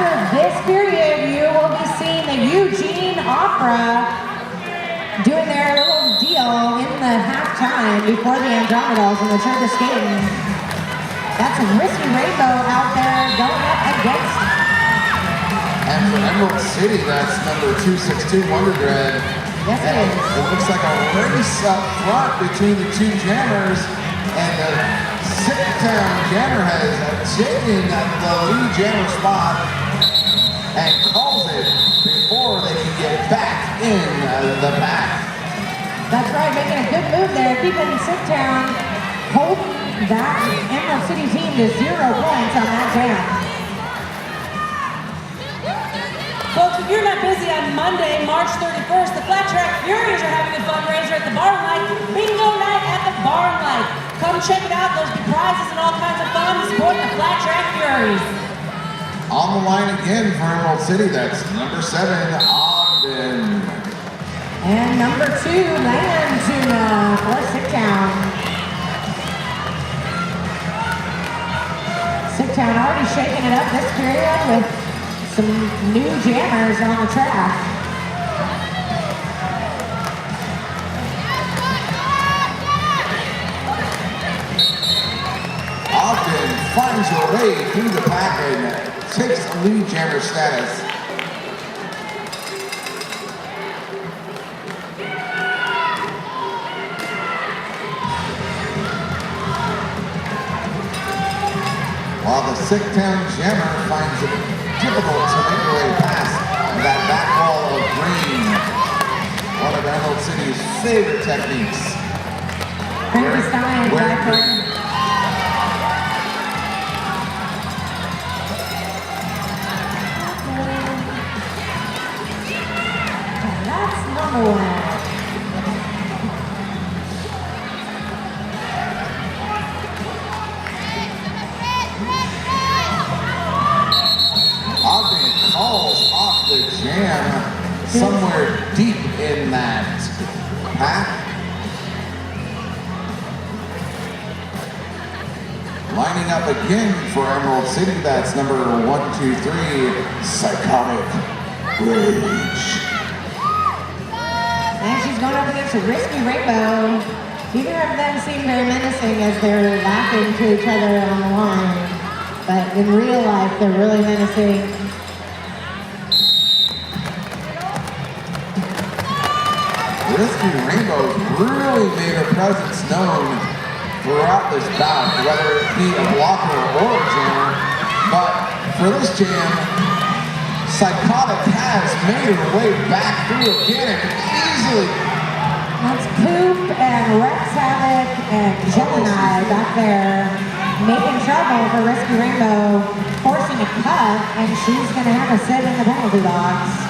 after this period, you will be seeing the Eugene Opera doing their little deal in the halftime before the Andromedas and the Turkish King. That's Risky Rainbow out there going up against. And for Emerald City, that's number 262, Wonder Dread. Yes, it is. It looks like a race up front between the two jammers, and the Sicktown jammer has taken the lead jammer spot and calls it before they can get back in the back. That's right, making a good move there, keeping Sicktown holding that Emerald City team to 0 points on that jam. Folks, if you're not busy on Monday, March 31st, the Flat Track Furies are having a fundraiser at the Barn Light, Bingo Night at the Barn Light. Come check it out, there's be prizes and all kinds of fun to support the Flat Track Furies. On the line again for Emerald City, that's number 7, Ogden. And number 2, Land Tuna for Sicktown. Sicktown already shaking it up this period with some new jammers on the track. Ogden finds her way through the pack and takes the lead jammer status. While the Sicktown jammer finds it difficult to make her way past that back wall of green. One of Emerald City's favorite techniques. Frankenstein back there. That's number 1. Ogden calls off the jam somewhere deep in that pack. Lining up again for Emerald City, that's number 123, Psychotic Rage. And she's going up against a Risky Rainbow. Neither of them seem very menacing as they're laughing to each other on the line. But in real life, they're really menacing. Risky Rainbow really made her presence known throughout this bout, whether it be a blocker or a jammer. But for this jam, Psychotic has made her way back through again and easily. That's Poop and Rex Havoc and Gemini back there making trouble for Risky Rainbow, forcing a cut, and she's going to have to sit in the penalty box.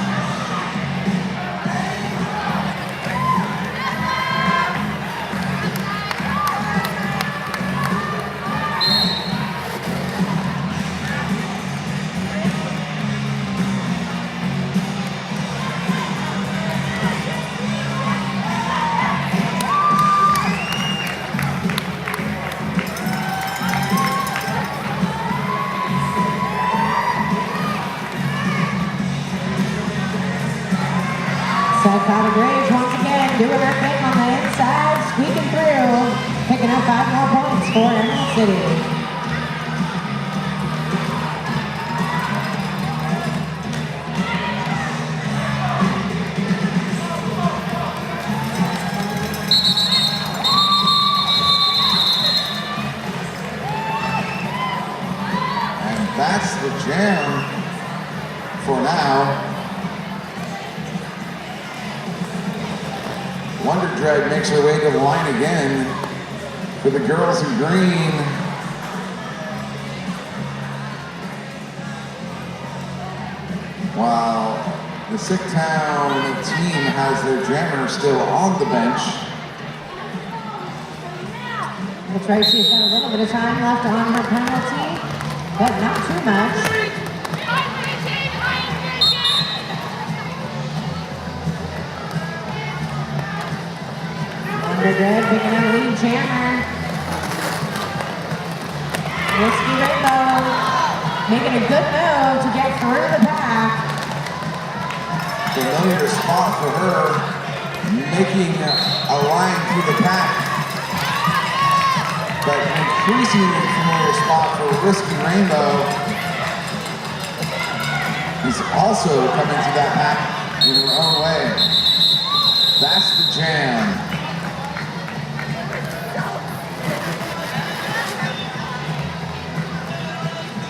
Psychotic Rage once again doing her thing on the inside, squeaking through, picking up 5 more points for Emerald City. And that's the jam for now. Wonder Dread makes her way to the line again for the girls in green. While the Sicktown team has their jammer still on the bench. That's right, she's got a little bit of time left on her penalty, but not too much. Wonder Dread picking up lead jammer. Risky Rainbow making a good move to get through the pack. Familiar spot for her, making a line through the pack. But an increasingly familiar spot for Risky Rainbow. He's also coming to that pack in her own way. That's the jam.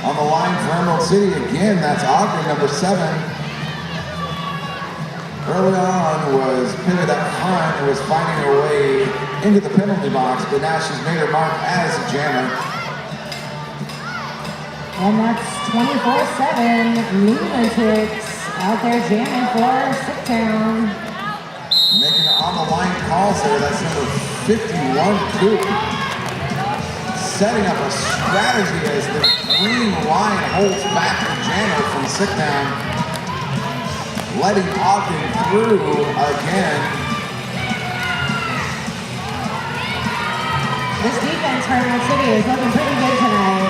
On the line for Emerald City again, that's Ogden, number 7. Early on was pivot up front and was finding her way into the penalty box, but now she's made her mark as a jammer. And that's 24/7 Lunatics out there jamming for Sicktown. Making it on the line calls there, that's number 51, Coop. Setting up a strategy as the green line holds back the jammer from Sicktown. Letting Ogden through again. This defense for Emerald City is looking pretty good tonight.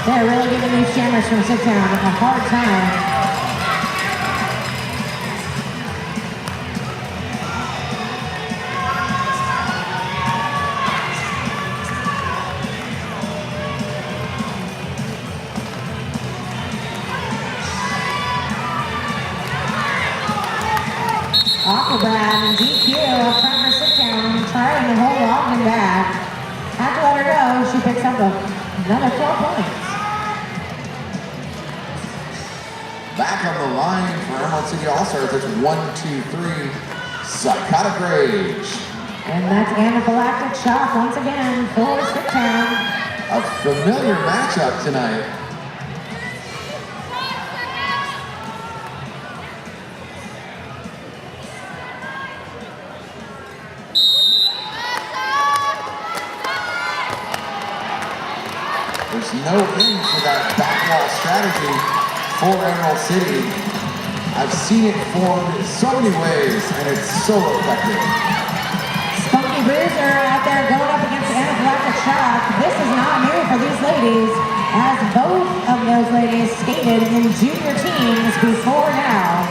They're really giving these jammers from Sicktown a hard time. Aquabrad and DQ up front for Sicktown, trying to hold Ogden back. Have to let her go. She picks up another 4 points. Back on the line for Emerald City All-Stars, it's 1, 2, 3, Psychotic Rage. And that's anaphylactic shock once again for Sicktown. A familiar matchup tonight. There's no end for that backwall strategy for Emerald City. I've seen it formed in so many ways, and it's so effective. Spunky Bruiser out there going up against anaphylactic shock. This is not new for these ladies, as both of those ladies skated in junior teams before now.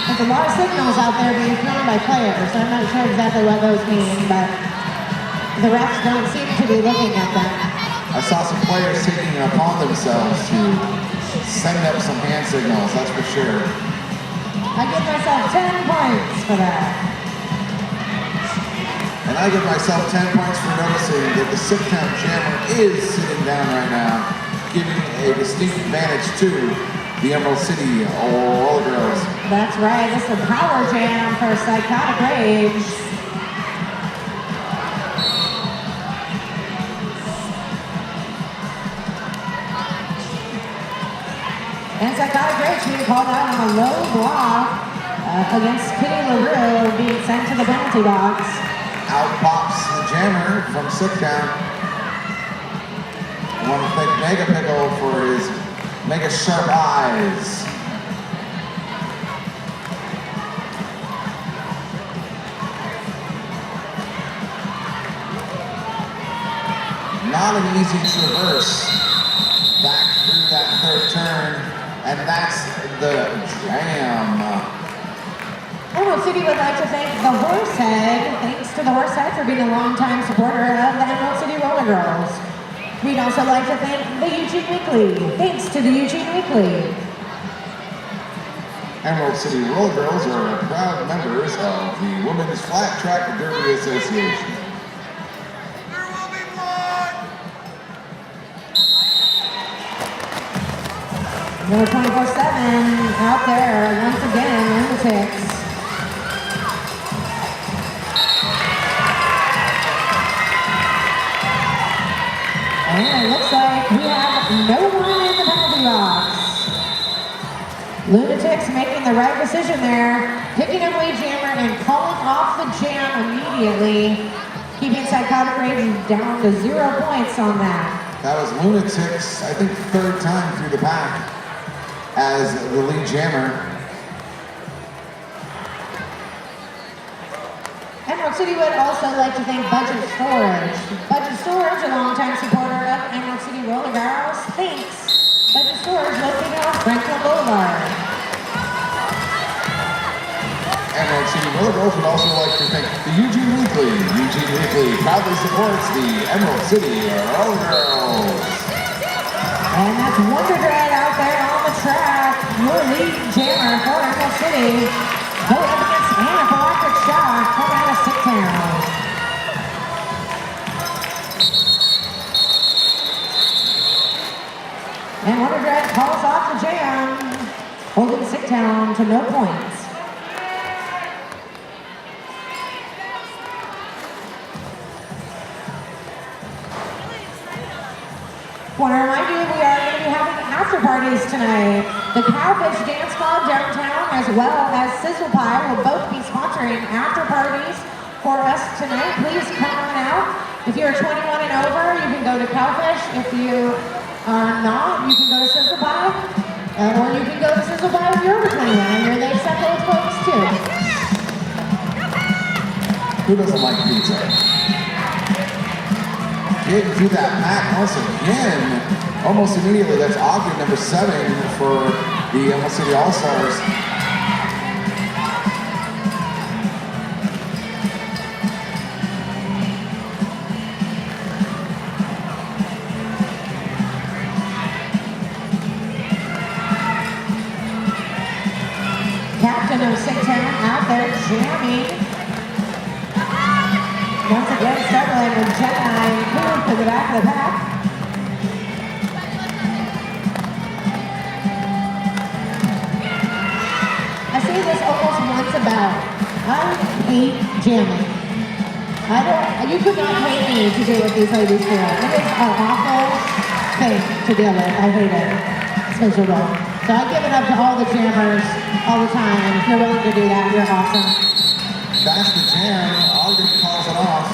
There's a lot of signals out there being thrown by players. I'm not sure exactly what those mean, but the refs don't seem to be looking at them. I saw some players taking it upon themselves to send up some hand signals, that's for sure. I give myself 10 points for that. And I give myself 10 points for noticing that the Sicktown Jammer is sitting down right now, giving a distinct advantage to the Emerald City Roller Girls. That's right, this is a power jam for Psychotic Rage. And Psychotic Rage being called out on a low block against Kitty LaRue, being sent to the penalty box. Out pops the Jammer from Sicktown. I want to thank Mega Pickle for his mega sharp eyes. Not an easy traverse back through that third turn, and that's the jam. Emerald City would like to thank the Horsehead. Thanks to the Horsehead for being a longtime supporter of the Emerald City Roller Girls. We'd also like to thank the Eugene Weekly. Thanks to the Eugene Weekly. Emerald City Roller Girls are proud members of the Women's Flat Track Derby Association. Number 24/7 out there once again, Lunatics. And it looks like we have no one in the penalty box. Lunatics Lunatics making the right decision there, picking up Lee Jammer and calling off the jam immediately, keeping Psychotic Rage down to 0 points on that. That was Lunatics, I think, third time through the pack as the lead jammer. Emerald City would also like to thank Budget Storage. Budget Storage, a longtime supporter of Emerald City Roller Girls. Thanks. Budget Storage located on Franklin Boulevard. Emerald City Roller Girls would also like to thank the Eugene Weekly. Eugene Weekly proudly supports the Emerald City Roller Girls. And that's Wonder Dread out there on the track. Your lead jammer for Emerald City. Going up against Anaphylactic Shock coming out of Sicktown. And Wonder Dread calls off the jam, holding Sicktown to no points. Want to remind you, we are going to be having after parties tonight. The Cowfish Dance Club downtown, as well as Sizzle Pie, will both be sponsoring after parties for us tonight. Please come on out. If you're 21 and over, you can go to Cowfish. If you are not, you can go to Sizzle Pie. Or you can go to Sizzle Pie if you're over 21 and they accept those folks too. Who doesn't like pizza? Getting through that pack once again, almost immediately. That's Ogden, number 7 for the Emerald City All-Stars. Captain of Sicktown out there jamming. Once again, struggling with Gemini and Coop to the back of the pack. I say this almost once about, I hate jamming. You could not hate me to do what these ladies do. It is an awful thing to deal with. I hate it. It's miserable. So I give it up to all the jammers all the time. And if you're willing to do that, you're awesome. That's the jam. Ogden calls it off.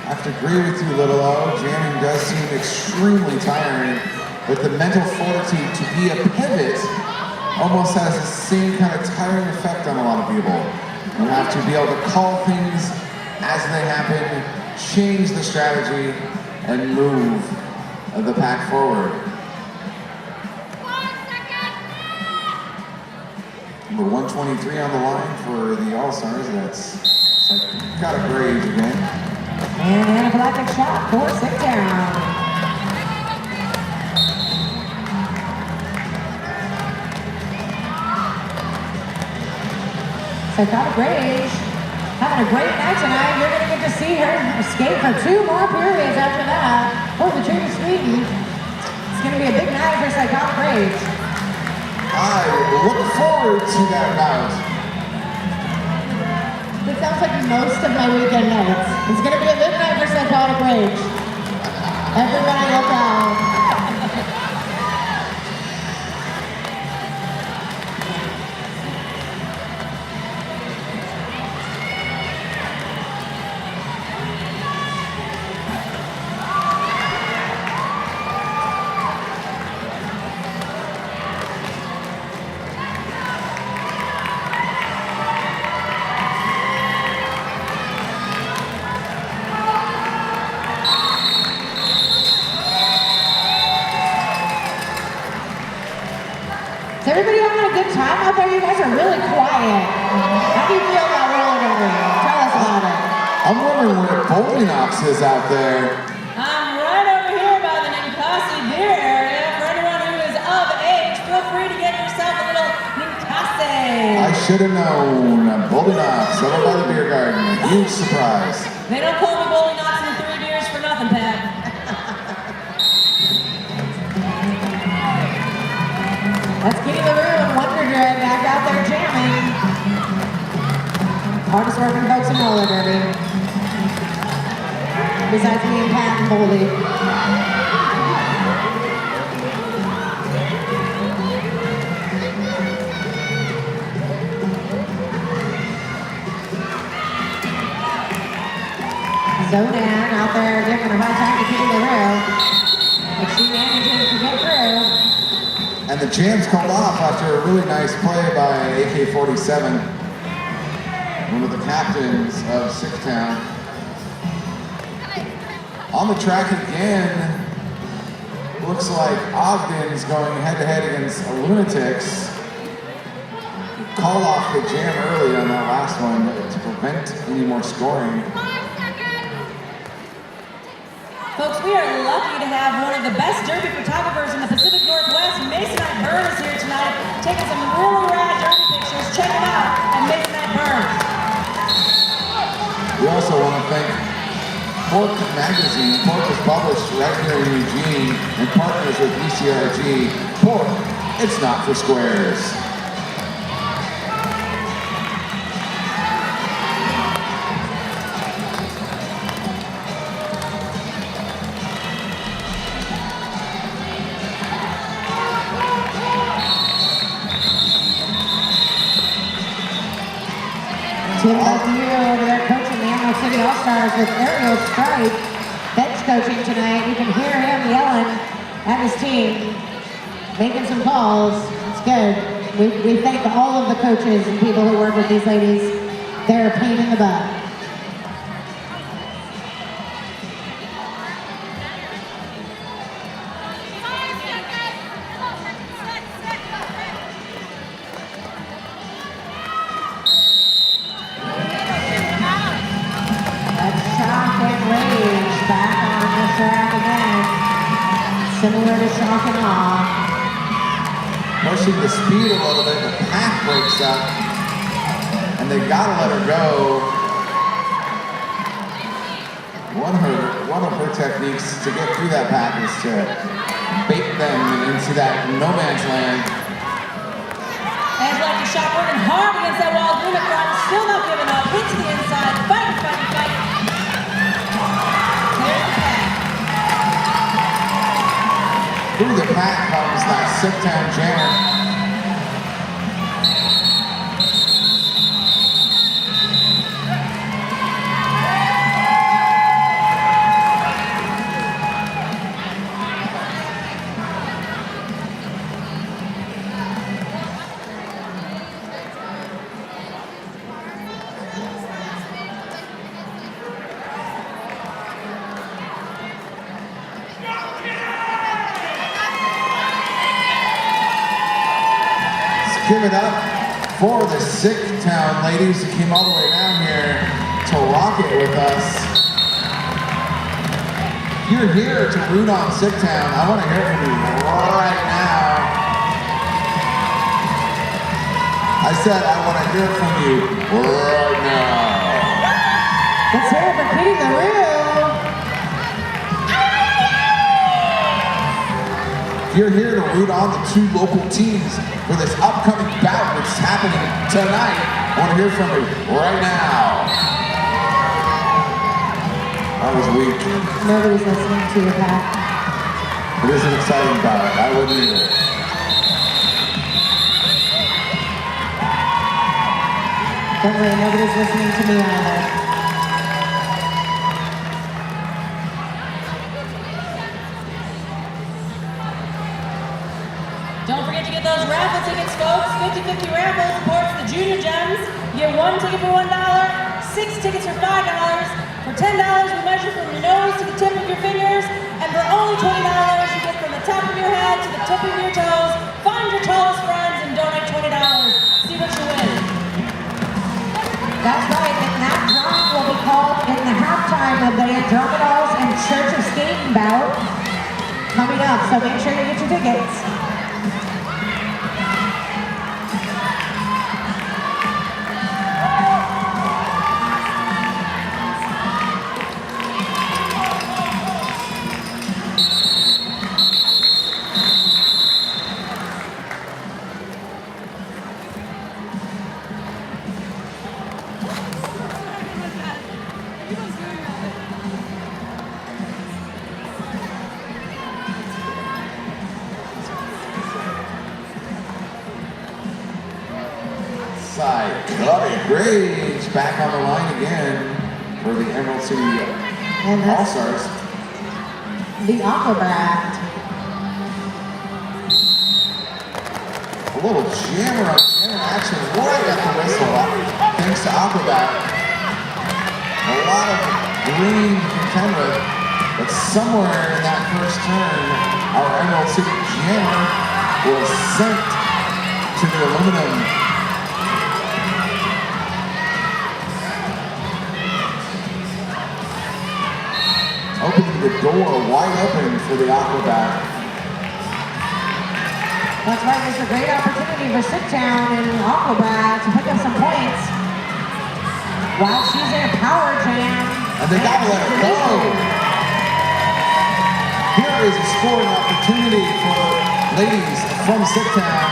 I have to agree with you, Little O. Jamming does seem extremely tiring, but the mental fortitude to be a pivot almost has the same kind of tiring effect on a lot of people. You have to be able to call things as they happen, change the strategy, and move the pack forward. Number 123 on the line for the All-Stars. That's Psychotic Rage again. And Anaphylactic Shock for Sicktown. Psychotic Rage having a great night tonight. You're going to get to see her skate for 2 more periods after that for the True to Sweden. It's going to be a big night for Psychotic Rage. I look forward to that bout. It sounds like most of my weekend nights. It's going to be a big night for Psychotic Rage. Everybody look out. Is everybody having a good time out there? You guys are really quiet. How do you feel about roller derby? Tell us about it. I'm wondering where Goldilocks is out there. I'm right over here by the Ninkasi beer area. For anyone who is of age, feel free to get yourself a little Ninkasi. I should have known. Goldilocks over by the beer garden. A huge surprise. They don't call me Goldilocks and 3 beers for nothing, Pat. That's Kitty LaRue and Wonder Dread back out there jamming. Hardest working folks in roller derby. Besides me and Pat and Boldy. Zonan out there giving a hard time to Kitty LaRue. But she manages to get through. And the jam's called off after a really nice play by AK-47, one of the captains of Sicktown. On the track again, looks like Ogden's going head-to-head against Lunatics. Called off the jam early on that last one to prevent any more scoring. Folks, we are lucky to have one of the best derby photographers in the Pacific Northwest. Masonite Burn is here tonight, taking some really rad derby pictures. Check it out at Masonite Burn. We also want to thank Pork Magazine. Pork is published right here in Eugene and partners with ECRG. Pork, it's not for squares. Tim Buckner over there coaching the Emerald City All-Stars with Ariel Stripe. Bench coaching tonight. You can hear him yelling at his team, making some calls. It's good. We thank all of the coaches and people who work with these ladies. They're a pain in the butt. Similar to Shock and Awe. Pushing the speed a little bit, the pack breaks up, and they gotta let her go. One of her techniques to get through that pack is to bait them into that no man's land. Angela Shock working hard against that wall. Luna crowd still not giving up. Hit to the inside. Fight. Through the pack comes that Sicktown jam. Give it up for the Sicktown ladies who came all the way down here to rock it with us. If you're here to root on Sicktown, I want to hear from you right now. I said I want to hear from you right now. Let's hear it for Kitty LaRue. If you're here to root on the two local teams for this upcoming bout which is happening tonight, I want to hear from you right now. That was weak. Nobody's listening to you, Pat. It is an exciting bout. I wouldn't either. Don't worry, nobody's listening to me either. Don't forget to get those raffle tickets, folks. 50-50 raffle supports the Junior Gems. You get 1 ticket for $1, 6 tickets for $5. For $10, we measure from your nose to the tip of your fingers. And for only $20, you get from the top of your head to the tip of your toes. Find your tallest friends and donate $20. See what you win. That's right, and that drawing will be called in the halftime of the Andromedos and Church of Skating bout coming up, so make sure you get your tickets. Psychotic Rage back on the line again for the Emerald City And that's All-Stars. the Aquabrat. A little jammer on jammer action right at the whistle, thanks to Aquabrat. A lot of green to contend with, but somewhere in that first turn, our Emerald City Jammer was sent to the aluminum. Opening the door wide open for the Aquabrat. That's right, it's a great opportunity for Sit-Town and Aquabrat to pick up some points. While she's in a power jam. And they gotta let her go. Here is a scoring opportunity for ladies from Sit-Town.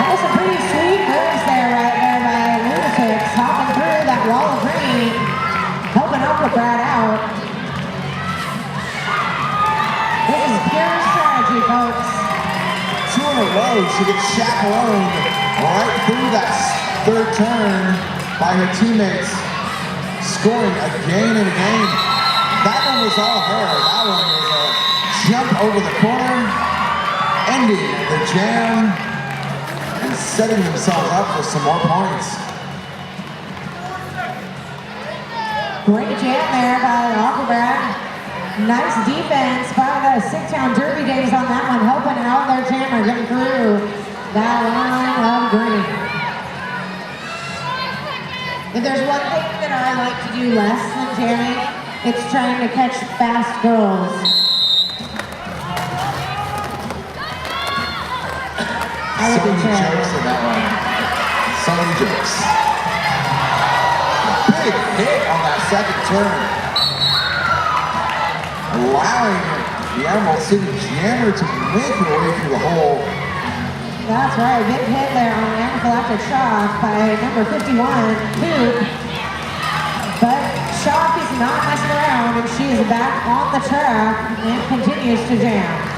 That was some pretty sweet moves there, right there by Lunatics, hopping through that wall of green, helping Aquabrat out. This is pure strategy, folks. 2 in a row, she gets chaperoned right through that third turn by her teammates, scoring again and again. That one was all her. That one was a jump over the corner, ending the jam, and setting themselves up for some more points. Great jam there by Aquabrat. Nice defense by the Sit-Town Derby Days on that one, helping out their jammer getting through that line of green. If there's one thing that I like to do less than jamming, it's trying to catch fast girls. I So would be many terrible. jokes in that one. So many jokes. Big hit on that second turn. Allowing the Emerald City Jammer to make her way through the hole. That's right, big hit there on an anaphylactic shock by number 51, Coop. But Shock is not messing around and she is back on the track and continues to jam.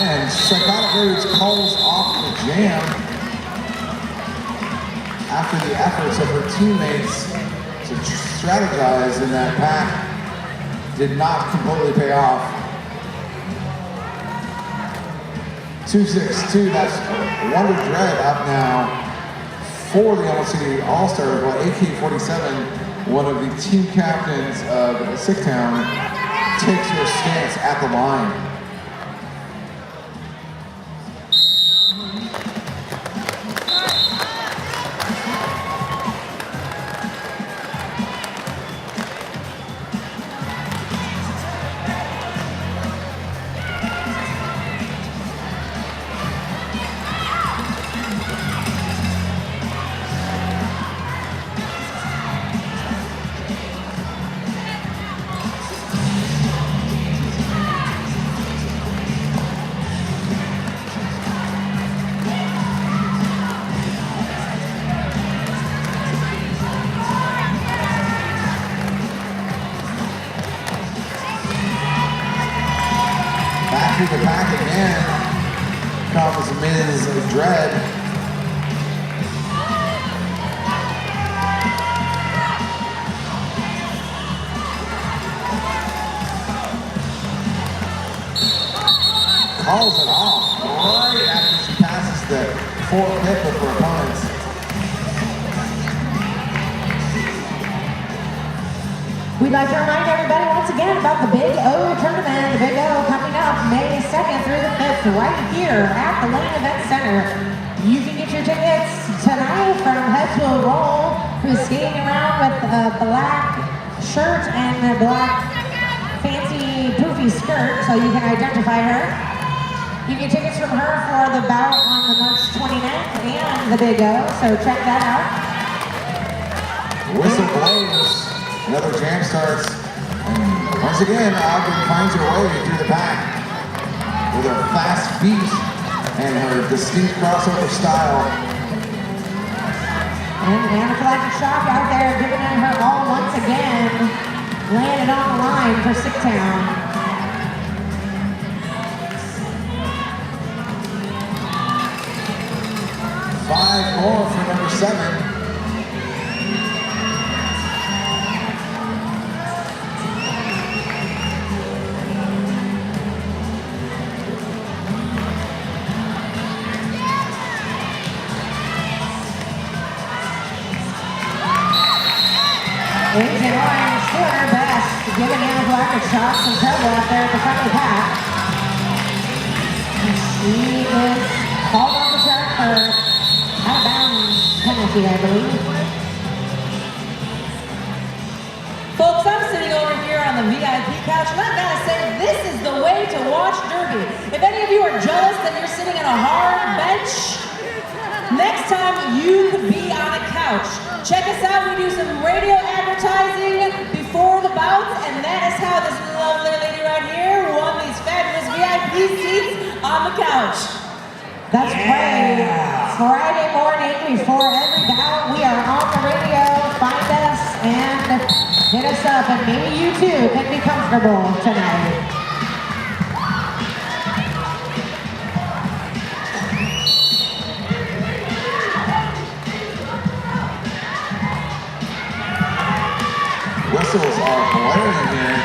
And Psychotic Rage calls off the jam after the efforts of her teammates to strategize in that pack did not completely pay off. 2-6-2, that's Wonder Dread up now for the Emerald City All-Stars, while AK-47, one of the team captains of Sit-Town, takes her stance at the line. Back through the pack again comes Ms. Dread. Calls it off right after she passes the fourth hit with her opponents. We'd like to remind everybody once again about the Big O tournament. The Big O coming up May 2nd through the 5th right here at the Lane Event Center. You can get your tickets tonight from Head to a Roll, who's skating around with a black shirt and a black fancy poofy skirt, so you can identify her. You can get tickets from her for the bout on the March 29th and the Big O, so check that out. Whistle blows. Another jam starts, and once again, Ogden finds her way through the pack with her fast feet and her distinct crossover style. And Anaphylactic Shock out there giving it her all once again. Laying it on the line for Sicktown. Five more for number 7. Agent Orange doing her best, giving Anaphylactic Shock some trouble out there at the front of the pack. And she is called off the track for out of bounds penalty, I believe. Folks, I'm sitting over here on the VIP couch, and I gotta say, this is the way to watch Derby. If any of you are jealous that you're sitting on a hard bench, next time you could be on a couch. Check us out, we do some radio advertising before the bouts, and that is how this lovely lady right here won these fabulous VIP seats on the couch. That's right. Friday morning before every bout, we are on the radio. Find us and hit us up, and maybe you too can be comfortable tonight. Whistles are blaring here.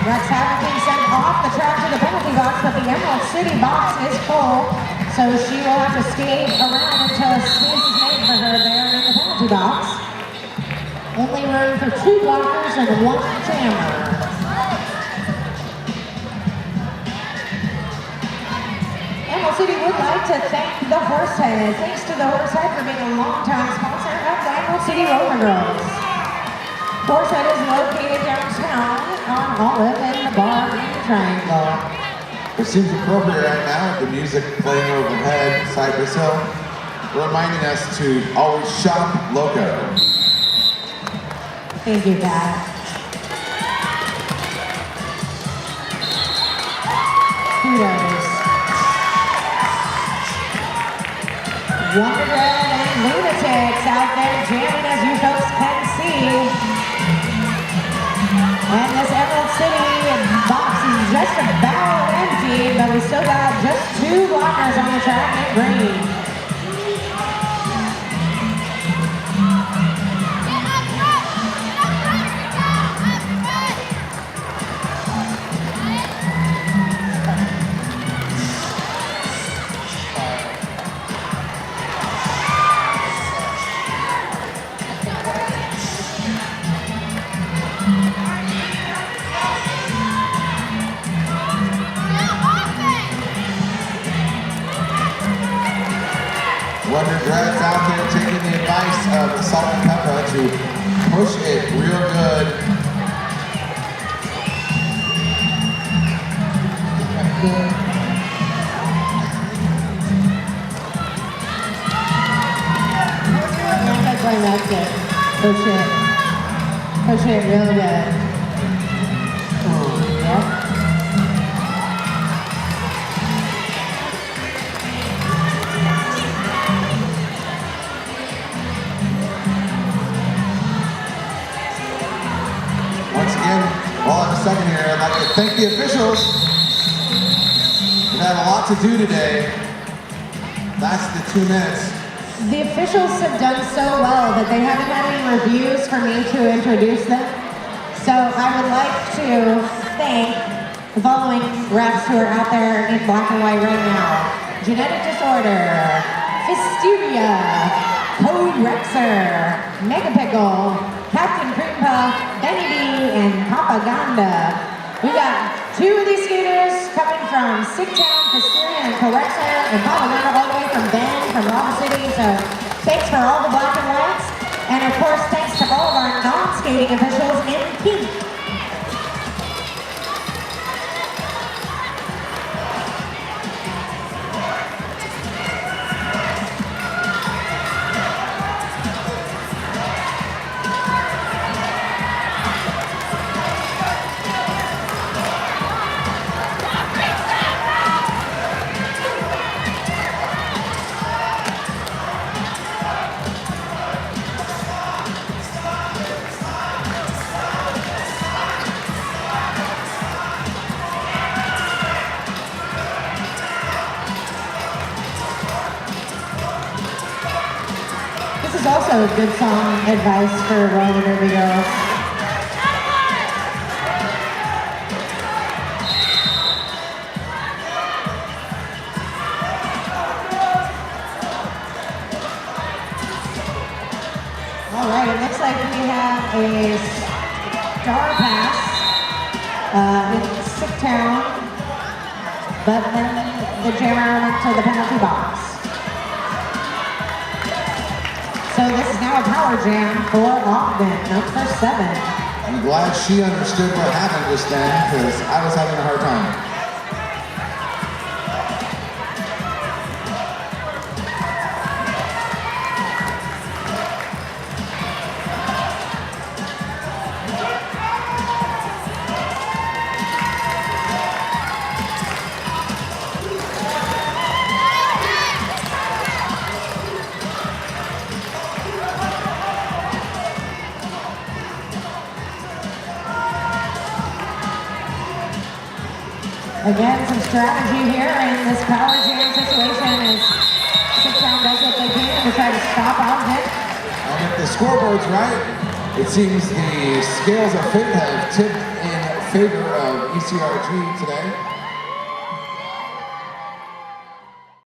Rex Havoc being sent off the track to the penalty box, but the Emerald City box is full, so she will have to skate around until a space is made for her there in the penalty box. Only room for 2 blockers and 1 jammer. Emerald City would like to thank the Horsehead. Thanks to the Horsehead for being a longtime sponsor of the Emerald City Roller Girls. Horsehead is located downtown on Olive in the bar in the Triangle. It seems appropriate right now with the music playing overhead, Cypress Hill, reminding us to always shop loco. Thank you, Pat. Kudos. Wonder Bread and Lunatics out there jamming, as you folks can see. And this Emerald City box is just about empty, but we still got just 2 blockers on the track in green. Wonder Dread's out there taking the advice of Salt and Pepper to push it real good. That's it. Push it. Push it real good. Oh, yep. Once again, while I'm a second here, I'd like to thank the officials. We've had a lot to do today. That's the 2 minutes. The officials have done so well that they haven't had any reviews for me to introduce them. So I would like to thank the following refs who are out there in black and white right now. Genetic Disorder, Fisturia, Code Rexer, Mega Pickle, Captain Cream Puff, Benny B, and Propaganda. We got 2 of these skaters coming from Sicktown, Fisturia, and Corexer, and Propaganda all the way from Ben, from Lava City. So thanks for all the black and whites. And of course, thanks to all of our non-skating officials in pink. Also good song advice for roller derby girls. All right, it looks like we have a star pass in Sick Town, but then the jammer went to the penalty box. So this is now a power jam for Ogden, number 7. I'm glad she understood what happened just then, because I was having a hard time. Again, some strategy here in this power jam situation as Sick Town does what they can to try to stop Ogden. And if the scoreboard's right, it seems the scales of fate have tipped in favor of ECRG today.